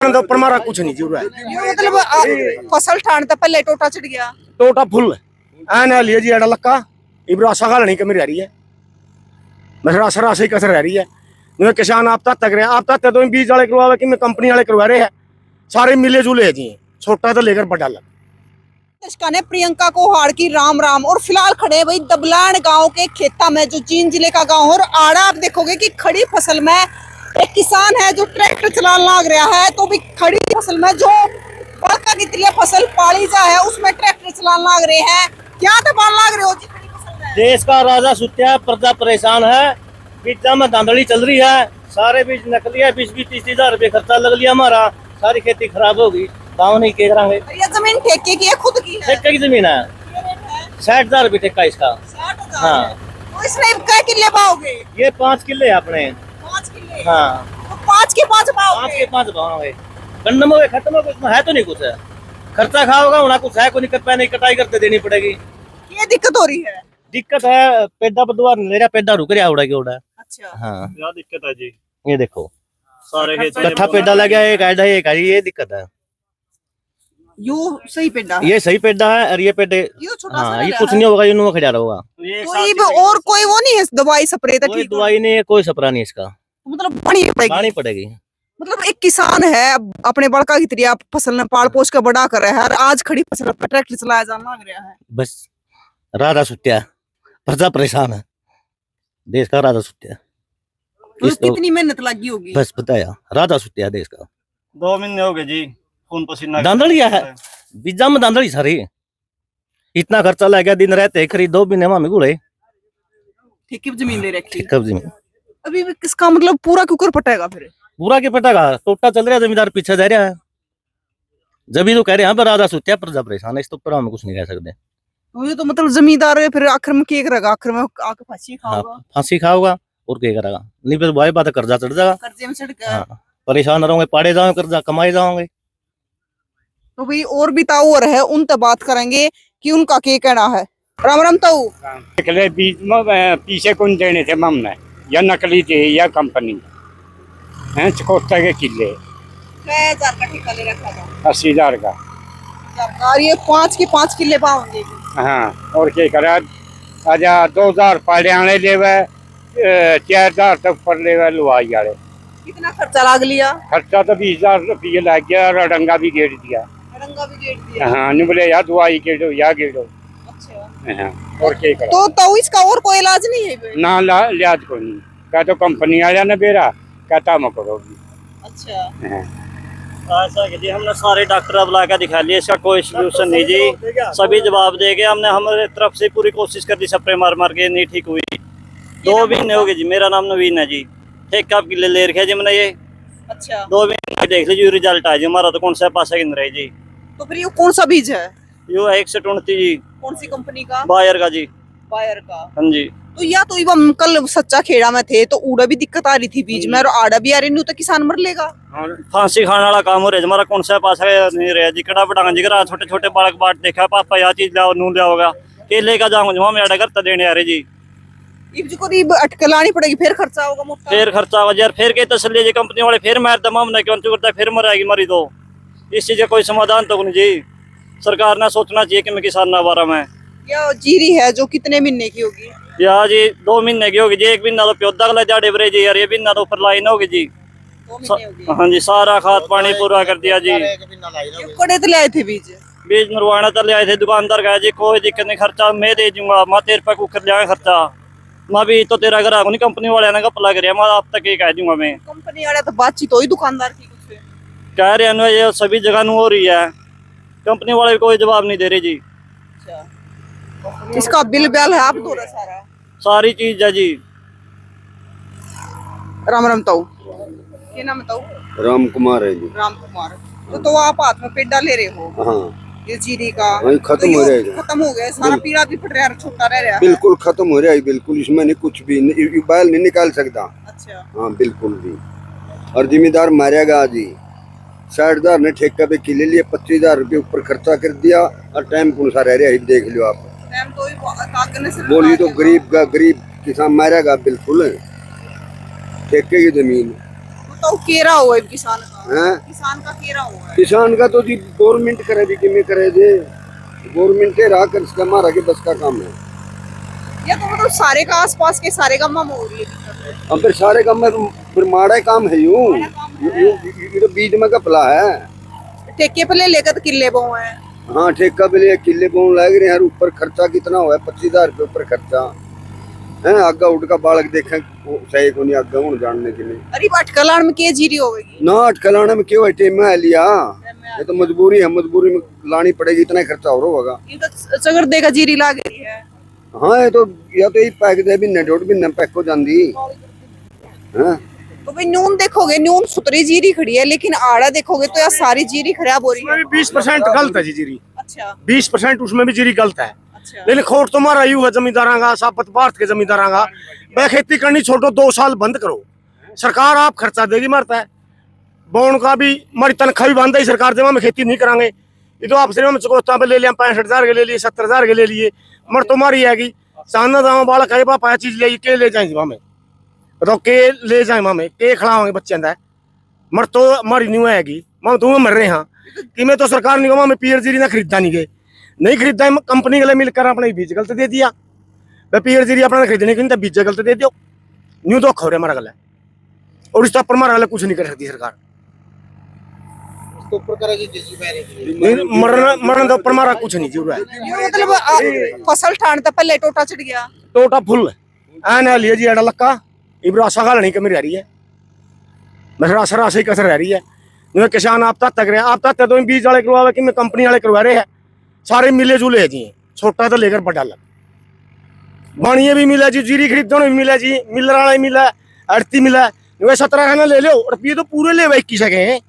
ऊपर मारा कुछ नहीं जरूर है। मतलब फसल ठाण तो पहले टोटा चढ़ गया, टोटा फुल है लिए जी एडा लक्का इब्रो आशा गाल नहीं कमी रह रही है, बस राशा राशि कसर रह रही है। मैं किसान आप तक रहे आप तक तो बीज वाले करवा कि मैं कंपनी वाले करवा रहे हैं, सारे मिले जुले है जी, छोटा तो लेकर बड़ा लग। ने प्रियंका को हार की राम राम। और फिलहाल खड़े भाई दबलान गांव के खेता में, जो जींद जिले का गांव है। और आड़ा आप देखोगे कि खड़ी फसल में एक किसान है जो ट्रैक्टर चलाने लग रहा है, तो भी खड़ी फसल में जो बड़का की तरह फसल पाली जा है उसमें ट्रैक्टर चलाने लग रहे हैं। क्या दबान लग रहे हो जी खड़ी फसल में? देश का राजा सुत्या, प्रजा परेशान है, बीजा में धांधली चल रही है, सारे बीज नकली है, 20-30 हजार रुपये खर्चा लग लिया हमारा, सारी खेती खराब होगी, गाँव नहीं के करांगे। ये जमीन ठेके की है, खुद की है? ठेके की जमीन है, 60,000 रुपये ठेका इसका। 60,000। हाँ, तो इसमें कै किले पाओगे? ये 5 किले है अपने। 5 किले? हाँ, तो 5 के 5 पाओगे? 5 के 5 पाओगे। गन्नम हो गए, खत्म हो गए, उसमें है तो नहीं कुछ है, खर्चा खाओगा होना कुछ है, कोई नहीं, नहीं कटाई करते देनी पड़ेगी। ये दिक्कत हो रही है? दिक्कत है, पेड़ा बदवा ले रहा, पेड़ा रुक रहा उड़ा के उड़ा। अच्छा हाँ, क्या दिक्कत है जी? ये देखो सारे कट्ठा पेड़ा लग गया, एक आधा एक है, ये दिक्कत है। यू सही पेड़ा है? ये सही पेड़ा है और ये पेड़े ये छोटा सा हाँ, ये लगा कुछ है। नहीं होगा, ये खड़ा रहेगा। कोई और कोई वो नहीं है दवाई स्प्रे तो कोई ठीक दवाई नहीं है, कोई सपरा नहीं इसका, मतलब बड़ी पड़ेगी। लानी पड़ेगी। मतलब एक किसान है अपने बड़का की तरह फसल में पाल पोष कर बड़ा कर रहा है, और आज खड़ी फसल पर ट्रैक्टर चलाया जाना लग रहा है। बस राजा सुत्या, प्रजा परेशान है, देश का राजा सुत्या। तो कितनी मेहनत लगी होगी? बस बताया, राजा सुत्या देश का। 2 महीने हो गए जी, खून पसीना दांदड़िया है, बीजा में दांदड़ी सारी, इतना खर्चा लग गया, दिन रहते खरीद 2 महीने में गुड़े ठेके पे जमीन ले रखी। कब जमीन अभी किसका मतलब पूरा कुकर पटेगा फिर? पूरा के पटागा, टोटा चल रहा है, जमींदार पीछे जा रहा है, जब तो कह रहे हैं राजा सुत्या, प्रजा परेशान है, इस तो ऊपर हम कुछ नहीं कह सकते। तो ये तो मतलब जमींदार है, फिर आखिर में क्या करेगा? आखिर में आके फांसी खाओगा। हाँ, फांसी खाओगा और क्या करेगा, नहीं फिर भाई बात कर्जा चढ़ जाएगा। कर्जे में चढ़ गया। हाँ, परेशान रहोगे, पाड़े जाओगे, कर्जा कमाए जाओगे। तो भाई और भी ताऊ है, उन तक बात करेंगे कि उनका क्या कहना है। राम राम ताऊ। निकले बीच में पीछे कौन देने थे हमने, या नकली थे या कंपनी है, चकोता के किले 6,000 का ठेका ले रखा था। 80,000 का। और ये 5 के 5 किले पाओगे? हाँ, और क्या करा, आजा 2,000 पाड़े आने ले, 4,000 तक पर ले लुहाई वाले। कितना खर्चा लाग लिया? खर्चा तो 20,000 रुपये लग गया, रडंगा भी गेड़ दिया। रंगा भी गेट दिया। हाँ, नहीं बोले या दवाई गेड़ो या गेड़ो। अच्छा। हाँ, और क्या करा, तो ताऊ इसका और कोई इलाज नहीं है? ना लिहाज को नहीं, क्या तो कंपनी आया ना बेरा, कहता मैं करोगी। अच्छा। हाँ। ऐसा कि जी हमने सारे डॉक्टर बुला के दिखा लिए, इसका कोई सोल्यूशन नहीं जी, सभी जवाब दे गए, हमने हमारे तरफ से पूरी कोशिश कर दी, स्प्रे मार मार के नहीं ठीक हुई। 2 महीने हो गए जी। मेरा नाम नवीन है जी, ठेका किले ले रखे जी मैंने ये। अच्छा। 2 महीने देख लीजिए रिजल्ट आया जी हमारा, तो कौन सा पासा गिन रहे जी। तो फिर ये कौन सा बीज है? यो है 129 जी, कौन सी कंपनी का? बायर का जी। बायर का। हाँ जी। तो या तो हम कल सच्चा खेड़ा में थे तो उड़ा भी दिक्कत आ रही थी बीज में, और आड़ा भी आ रही नहीं, तो किसान मर लेगा। फांसी खाने वाला काम हो रहा है हमारा, कौन सा पासा नहीं रहा जी, कड़ा बटांगा जी करा, छोटे छोटे बालक बाट देखा, पापा यह चीज लाओ, नून लाओगा, केले का जाऊंगा जो हमें अड़ा करता देने आ रहे जी। को अटक लानी पड़ेगी, फिर खर्चा होगा मोटा। फिर खर्चा होगा यार, फिर के तसली जी, कंपनी वाले फिर मार दमा हमने क्यों करता, फिर मरेगी मरी, तो इस चीज का कोई समाधान तो नहीं जी, सरकार ने सोचना चाहिए कि मैं किसान ना बारा में। क्या जीरी है जो कितने महीने की होगी? या जी 2 महीने की होगी जी, 1 महीना तो प्योदा गला जाड़े बरे जी, यार ये महीना तो ऊपर लाइन होगी जी। 2 महीने होगी। हाँ जी, सारा खाद पानी पूरा कर दिया जी। कड़े तो ले आए थे बीज? बीज नरवाना तो ले आए थे, दुकानदार गया जी कोई दिक्कत नहीं, खर्चा मैं दे दूंगा, मैं 13 रुपये कुकर ले आया खर्चा, मैं भी तो तेरा घर नहीं, कंपनी वाले ने कपला कर, मैं आप तक ये कह दूंगा। मैं कंपनी वाले तो बातचीत हो ही दुकानदार की कुछ कह रहे हैं ये सभी जगह हो रही है, कंपनी वाले कोई जवाब नहीं दे रहे जी। अच्छा। इसका बिल बैल है आप दो सारा? सारी चीज है जी। राम राम ताऊ। क्या नाम है ताऊ? राम कुमार है जी। राम कुमार। तो आप हाथ में पेड़ा ले रहे हो? हाँ, ये जीरी का खत्म हो जाएगा। खत्म हो गया सारा, पीड़ा भी फट रहा है, छोटा रह रहा है। बिल्कुल खत्म हो रहा है, बिल्कुल इसमें नहीं कुछ भी नहीं, बैल नहीं निकाल सकता। अच्छा। हाँ बिल्कुल भी, और जिम्मेदार मारेगा आज ही। 60,000 ने ठेका पे किले लिए, 25,000 रुपये ऊपर खर्चा कर दिया, और टाइम कौन सा रह रहा है देख लो आप। बोलिए तो गरीब किसान मारेगा बिल्कुल, ठेके की जमीन। तो केरा हुआ है किसान का, हैं? किसान का केरा हुआ है। किसान का तो जी गवर्नमेंट करे जी, किमें करे जे गवर्नमेंट रहा कर इसका मारा के बस का काम है। ये तो मतलब सारे का आसपास के सारे गांव में हो रही है दिक्कत। अब फिर सारे काम में फिर माड़ा काम है ये तो बीच में कपला है। ठेके पे ले लेकर तो किले बो है। हाँ ठेका पे लिए किले बोन लग रहे हैं, ऊपर खर्चा कितना हुआ है, 25,000 रुपये ऊपर खर्चा है। आगा उठ का बालक देखे सही को नहीं आगा हूं जानने के लिए। अरे अटकलान में के जीरी होगी ना अटकलाने में क्यों टेम में लिया, ये तो मजबूरी है, मजबूरी में लानी पड़ेगी, इतना ही खर्चा हो होगा। ये तो चगर देगा जीरी लाग रही है। हाँ ये तो या तो यही पैक दे भी न डोट भी न पैक हो जाती है। तो भाई नून देखोगे, नून सुतरी जीरी खड़ी है, लेकिन आड़ा देखोगे तो यार सारी जीरी खराब हो रही है। 20% गलत है जी जीरी। अच्छा 20% उसमें भी जीरी गलत है। अच्छा लेकिन खोट तुम्हारा यू है जमींदारा का, सापत भारत के जमींदारा का, वह खेती करनी छोड़ो, 2 साल बंद करो, सरकार आप खर्चा देगी मरता है। बोन का भी हमारी तनख्वाह भी बंद है सरकार, जब हम खेती नहीं करांगे। ये तो आप सिर्फ चकोस्ता पे ले लिया, 65,000 के ले लिए, 70,000 के ले लिए, मर तुम्हारी है सामने दाम बालक है पापा चीज ले के ले जाएंगे हमें, बताओ के ले जाए हमें के खिलाओगे बच्चे अंदर, मर तो हमारी न्यू आएगी, हम तुम्हें मर रहे हैं कि मैं तो सरकार निगम में पीयर जीरी ना खरीदा नहीं गए, नहीं खरीदा कंपनी के लिए मिलकर अपने बीज गलत दे दिया, वह पीयर जीरी अपना खरीदने की बीज गलत दे दो, न्यू तो खो रहे हमारा गला, और इस पर हमारा गला कुछ नहीं कर सकती सरकार। मरण तो ऊपर हमारा कुछ नहीं जरूर है। ये मतलब फसल ठाण तो पहले टोटा चढ़ गया, टोटा फुल है लिया जी एडा लक्का इब्रो आशा गाल नहीं कमी रह रही है, मैं आशा राशि कसर रह रही है। जो किसान आप तक रहे, आप तक तो बीज वाले करवा कि मैं कंपनी वाले करवा रहे हैं, सारे मिले जुले है जी, छोटा तो लेकर बड़ा लग बाणिये भी मिला जी, जीरी खरीदने भी मिला जी, मिलर वाला मिला, अड़ती मिला, 17 खाना ले लो, रुपये तो पूरे ले 21 के हैं।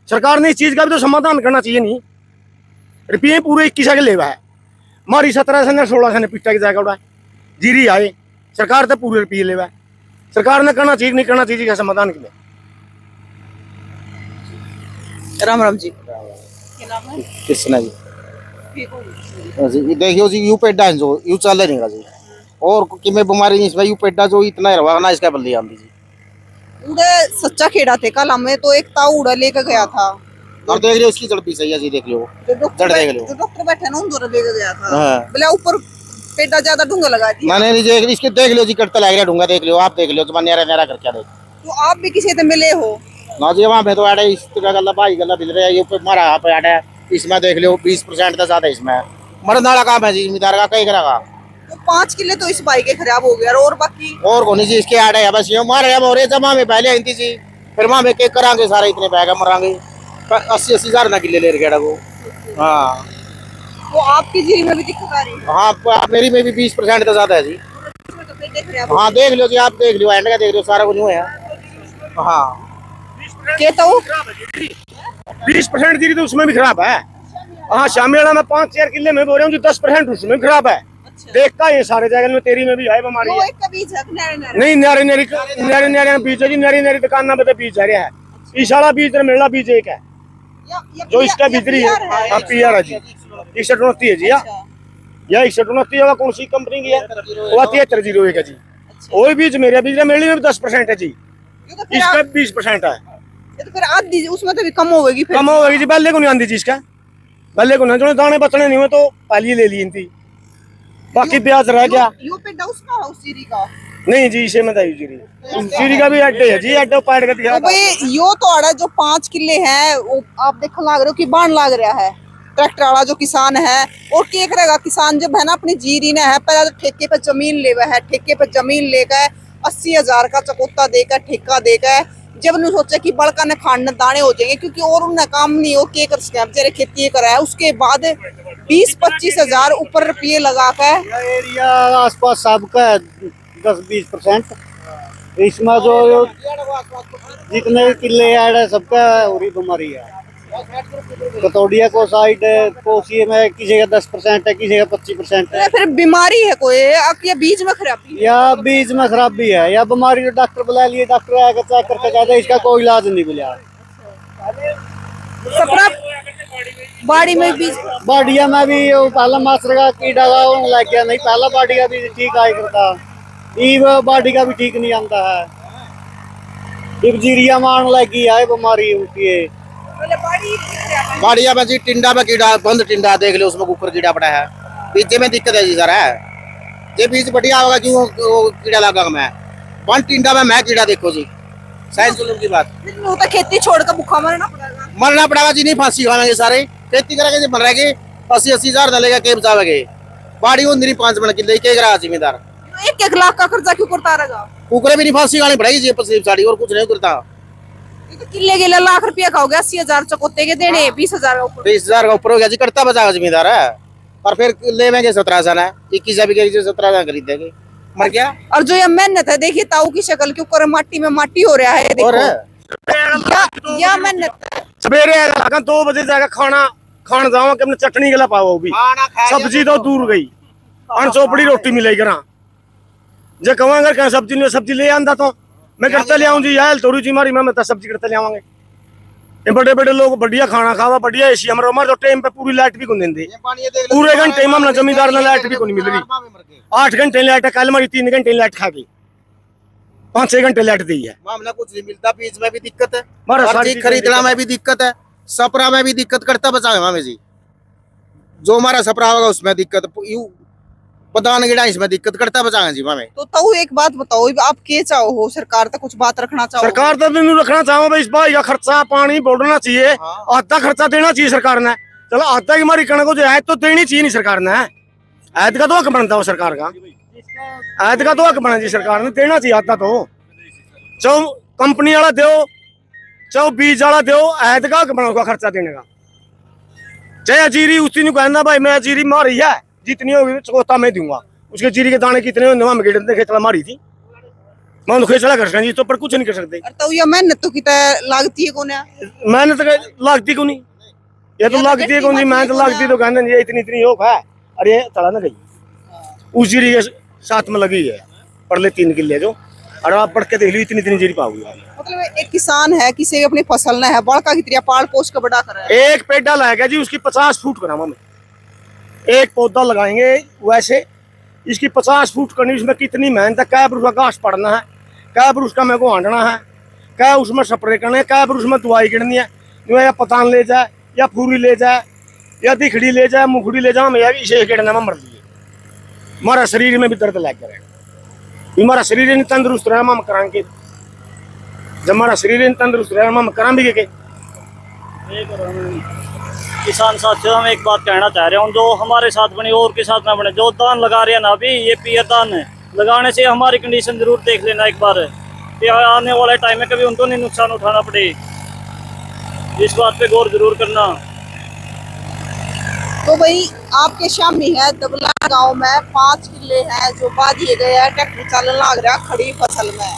सरकार ने इस चीज का भी तो समाधान करना चाहिए, नहीं रुपये पूरे 21 के लेवा है, हमारी 17 से 16 खाने पिट्टा की जाएगा उड़ा जीरी आए, सरकार तो पूरे रुपये लेवा है, सरकार ने करना चाहिए नहीं करना चाहिए समाधान के लिए। राम राम जी, कृष्णा जी देखियो जी यू पेडा जो यू चल नहीं जी, और कि मैं बीमारी नहीं भाई, यू पेडा जो इतना रवा ना इसका बल्ली आंदी जी। उड़े सच्चा खेड़ा थे कल हमें तो एक ताऊ उड़ा लेकर गया था, और देख लियो उसकी जड़ पीछे है जी, देख लियो जो जड़ देख लियो, डॉक्टर बैठे ना उधर लेकर गया था, हाँ। बोला ऊपर पेड़ा ज्यादा डूंगा लगा दिया। मैंने नहीं देख इसके देख लियो जी, कटता लग रहा ढूंगा, देख लियो आप, देख लियो जबान नेरा नेरा करके देख। तो आप भी किसी से मिले हो ना जी वहां पे तो आड़े इस तरह गल्ला भाई गल्ला दिल रहा है, ये ऊपर मारा आप आड़े इसमें देख लियो 20% का ज्यादा इसमें मरने वाला काम है जी, जिम्मेदार का कहीं करेगा। तो 5 किले तो इस बाई के खराब हो गया, और बाकी और कौन जी इसके आड़े है बस ये मारे हम और जमा में पहले आई थी जी, फिर वहां में के करांगे सारे इतने पैगा मरांगे 80-80 हजार ना किले ले रखेड़ा को। हाँ तो आपकी जीरी में भी दिक्कत आ रही है। हाँ मेरी में भी 20% तो ज्यादा है जी। इसमें तो पेड़े खराब हो हाँ देख लो जी, आप देख लियो एंड का देख लियो, सारा कुछ है। हाँ के तो 20% जीरी तो उसमें भी खराब है। हाँ शामियाना में 5-4 किले में बोल रहा हूँ, 10% उसमें भी खराब है। देखता है ये सारे जगह में, तेरी में भी है बीमारी है। एक का बीज है नहीं नारे बीज है जी, नारी दुकान पे बीज है है, इस वाला बीज मेरा बीज एक है जो इसका भीतरी है, पीआर है जी, 6129 है जी, या 6129 होगा, कौन सी कंपनी की है, वो 7301 है जी, वही बीज मेरे बीज है, मेरे में भी 10% है जी, इसका 20% है। तो फिर आधी उसमें तो भी कम होगी, कम होगी जी, पहले को नहीं आती जी, इसका पहले को नहीं, जो दाने बचने नहीं हुए तो पहले ले ली इनकी, बाकी ब्याज रह गया। यो पेड़ा उसका है, उस जीरी का नहीं जी, इसे में जीरी का भी अड्डे है जी, अड्डे पाड़ के दिया। तो भाई यो तो आड़ा जो 5 किले है, वो आप देखने लग रहे हो कि बाण लाग रहा है ट्रैक्टर वाला जो किसान है, और क्या करेगा किसान जब है ना अपनी जीरी ने है, पहले तो ठेके पे जमीन लेवा है, ठेके पे जमीन लेकर 80,000 का चकोता देकर ठेका देकर, जब उन्होंने सोचा कि बड़का ने खाने दाने हो जाएंगे, क्योंकि और उन्हें काम नहीं हो के कर सके बेचारे खेती करा है, उसके बाद 20-25 हजार ऊपर रुपये लगा कर एरिया आसपास सबका है 10-20%, इसमें जो जितने किले है सबका हो रही बीमारी है। कतौड़िया को साइड कोसी में किसी का 10% है, किसी का 25% है। फिर बीमारी है कोई या बीज में खराबी या बीज में खराबी है या बीमारी, डॉक्टर बुला लिए, डॉक्टर आकर चेक करके कहते इसका कोई इलाज नहीं मिला। सपना बाड़ी में बीज, बाड़िया में भी पहला मास्टर का कीड़ा लग गया, नहीं पहला बाड़ी का भी ठीक आया करता, ई बाड़ी का भी ठीक नहीं आता है, डिप्थीरिया मारने लगी है, बीमारी होती है। बाड़िया में जी टिंडा में कीड़ा, बंद टिंडा देख लो, उसमें ऊपर कीड़ा पड़ा है। बीजे में दिक्कत है जी सर, है ये बीज बढ़िया होगा, क्यों वो कीड़ा लगा मैं बंद टिंडा में मैं कीड़ा, देखो जी साइंस जुल्म की बात। वो तो खेती छोड़कर भूखा मरना पड़ेगा जी, नहीं फांसी खाएंगे सारे, खेती करेंगे जी, मर रहेंगे 80-80 हजार डलेगा, के बचावेंगे बाड़ी वो नहीं 5 किले के करा जिम्मेदार। 1-1 लाख का कर्जा क्यों करता रहेगा? कुकरे भी नहीं फांसी खानी पड़ेगी जी, पसलीब साड़ी और कुछ नहीं करता। किले के लाख रुपया का हो गया, 80,000 चकोते के देने, 20,000 का ऊपर 20,000 का ऊपर हो गया जी, करता बचाओ जिम्मेदार है। और फिर लेवेंगे 17,000 है, 21 भी 17,000 खरीदेंगे, मर गया। और जो ये मेहनत है, देखिए ताऊ की शक्ल के ऊपर माटी में माटी हो रहा है, देखो। और या मेहनत है। सवेरे आएगा 2 बजे जाएगा खाना खान जाओ कि चटनी गला पाओ भी, सब्जी तो दूर गई, अनचोपड़ी रोटी मिलेगी ना। जे कहांगा क्या सब्जी नहीं, सब्जी ले आंदा तो मैं करते ले आऊं जी, यार तो रुचि मारी मैं तो सब्जी करते ले आवांगे। ये बड़े बड़े लोग बढ़िया खाना खावा, बढ़िया एसी, हमारे तो टाइम पे पूरी लाइट भी को देंगे, पूरे घंटे में जमींदार ने लाइट भी को नहीं मिल रही। 8 घंटे लाइट, कल हमारी 3 घंटे लाइट खा गई, 5-6 घंटे लाइट दी है। मामला कुछ नहीं मिलता, बीज में भी दिक्कत है, हमारा हर सारी चीज खरीदना में भी दिक्कत है, सपरा में भी दिक्कत करता बचावे मामे जी। जो हमारा सपरा होगा उसमें दिक्कत, यूं पता गिड़ा इसमें दिक्कत करता बचावे जी मामे। तो ताऊ एक बात बताओ, आप क्या चाहो हो? सरकार तक कुछ बात रखना चाहो? सरकार तो नहीं रखना चाहो भाई, इस भाई का खर्चा पानी बोलना चाहिए, आधा खर्चा देना चाहिए सरकार ने। चलो आधा की हमारी कणक को जो है तो देनी चाहिए नहीं सरकार ने, ऐद का तो हक बनता हो सरकार का, ऐद का तो हक बना जी सरकार ने, देना चाहिए आधा तो। चाहो कंपनी वाला दो, चाहो बीज वाला दो, ऐद का हक बना खर्चा देने का। चाहे अजीरी उसी ने कहना भाई मैं अजीरी मारी है, जितनी होगी चकोता मैं दूंगा, उसके जीरी के दाने कितने होंगे, खेचड़ा मारी थी मैं उनको खेचड़ा कर सकती, तो पर कुछ नहीं कर सकते। तो ये मेहनत तो कितना लागती है कौन है? मेहनत लागती को नहीं, ये तो लागती है कौन सी, मेहनत लागती तो कहना ये इतनी योग है, अरे ये चला ना गई उस जीरी के साथ में लगी है, पड़ले 3 किले जो, और आप पढ़ के देख लो इतनी जीरी पाओगी। मतलब एक किसान है, किसी अपनी फसल ने है, बड़का कितनी पाल पोष का बड़ा कर रहा है। एक पेड़ा लाएगा जी, उसकी 50 फुट करावा में, एक पौधा लगाएंगे वैसे इसकी 50 फुट करनी, उसमें कितनी मेहनत है, क्या उसका घास पड़ना है, क्या उसका मेरे को हांडना है, क्या उसमें स्प्रे करना है, क्या उसमें दवाई गिरनी है, या पतान ले जाए या फूरी ले जाए या दिखड़ी ले जाए मुखड़ी ले जाए, मैं इसे गिरने में मर दिए। हमारा शरीर में भी दर्द लग गया, हमारा शरीर नहीं तंदुरुस्त रहा हम कराएंगे, जब हमारा शरीर नहीं तंदुरुस्त रहा हम करा भी के। किसान साथियों, हम एक बात कहना चाह रहे हूँ, जो हमारे साथ बने और के साथ ना बने। जो दान लगा रहे हैं ना अभी, ये पियर दान है, लगाने से हमारी कंडीशन जरूर देख लेना एक बार, कि आने वाले टाइम में कभी उनको नहीं नुकसान उठाना पड़े, इस बात पे गौर जरूर करना। तो भाई आपके शामी है दबला गांव में 5 किले हैं जो बा दिए गए हैं, ट्रैक्टर चलन लग रहा खड़ी फसल में,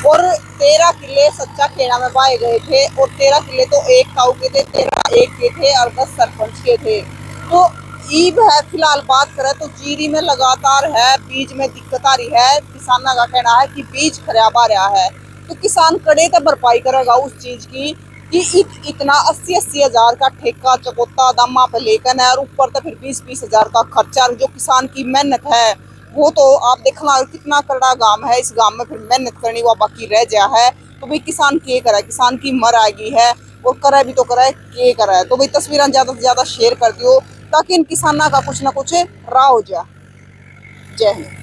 और 13 किले सच्चा खेड़ा में बाए गए थे, और 13 किले तो एक काऊ के थे, 13 एक के थे और 10 सरपंच के थे। तो ईब है फिलहाल बात करें तो जीरी में लगातार है, बीज में दिक्कत आ रही है, किसानों का कहना है कि बीज खराब आ रहा है, तो किसान कड़े तो भरपाई करेगा उस चीज की कि इतना 80-80 हजार का ठेका चकोता दामा पे लेकर है, और ऊपर तो फिर 20-20 हजार का खर्चा, जो किसान की मेहनत है वो तो आप देखना कितना कड़ा गांव है, इस गांव में फिर मेहनत करनी वो बाकी रह गया है। तो भाई किसान के करे, किसान की मर आएगी है, और करे भी तो करे के करे। तो भाई तस्वीरें ज्यादा से ज्यादा शेयर कर दियो ताकि इन किसानों का कुछ ना कुछ राह हो जाए। जय हिंद।